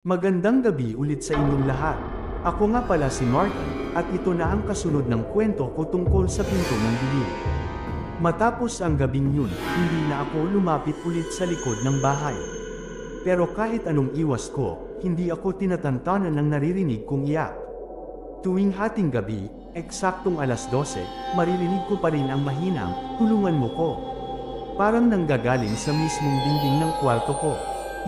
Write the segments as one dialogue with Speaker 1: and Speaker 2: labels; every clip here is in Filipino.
Speaker 1: Magandang gabi ulit sa inyong lahat. Ako nga pala si Martin, at ito na ang kasunod ng kwento ko tungkol sa pinto ng dilim. Matapos ang gabing yun, hindi na ako lumapit ulit sa likod ng bahay. Pero kahit anong iwas ko, hindi ako tinatantanan ng naririnig kong iyak. Tuwing hating gabi, eksaktong alas 12, maririnig ko pa rin ang mahinang, "Tulungan mo ko." Parang nanggagaling sa mismong dingding ng kwarto ko.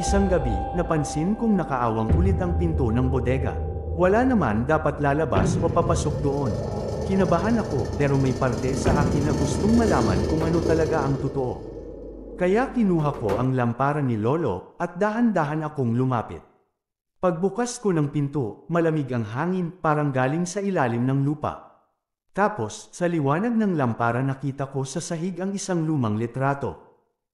Speaker 1: Isang gabi, napansin kong nakaawang ulit ang pinto ng bodega. Wala naman dapat lalabas o papasok doon. Kinabahan ako, pero may parte sa akin na gustong malaman kung ano talaga ang totoo. Kaya kinuha ko ang lampara ni Lolo, at dahan-dahan akong lumapit. Pagbukas ko ng pinto, malamig ang hangin, parang galing sa ilalim ng lupa. Tapos, sa liwanag ng lampara nakita ko sa sahig ang isang lumang litrato.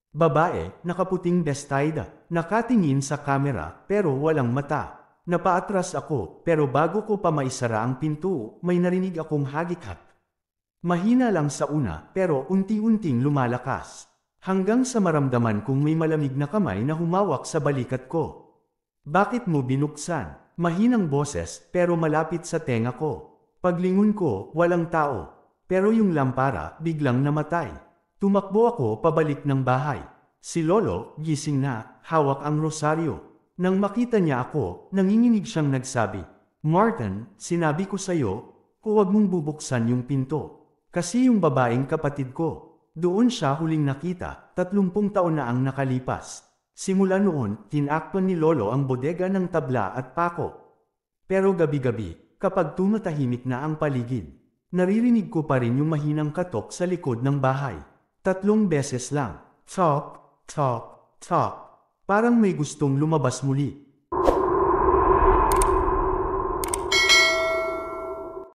Speaker 1: Babae, nakaputing bestida, nakatingin sa kamera, pero walang mata. Napaatras ako, pero bago ko pa maisara ang pinto, may narinig akong hagikak. Mahina lang sa una, pero unti-unting lumalakas. Hanggang sa maramdaman kong may malamig na kamay na humawak sa balikat ko. "Bakit mo binuksan?" Mahinang boses, pero malapit sa tenga ko. Paglingon ko, walang tao. Pero yung lampara, biglang namatay. Tumakbo ako pabalik ng bahay. Si Lolo, gising na, hawak ang rosaryo. Nang makita niya ako, nanginginig siyang nagsabi, "Martin, sinabi ko sa'yo, huwag mong bubuksan yung pinto. Kasi yung babaeng kapatid ko." Doon siya huling nakita, 30 taon na ang nakalipas. Simula noon, tinakpan ni Lolo ang bodega ng tabla at pako. Pero gabi-gabi, kapag tumatahimik na ang paligid, naririnig ko pa rin yung mahinang katok sa likod ng bahay. 3 beses lang. Tok, tok, tok. Parang may gustong lumabas muli.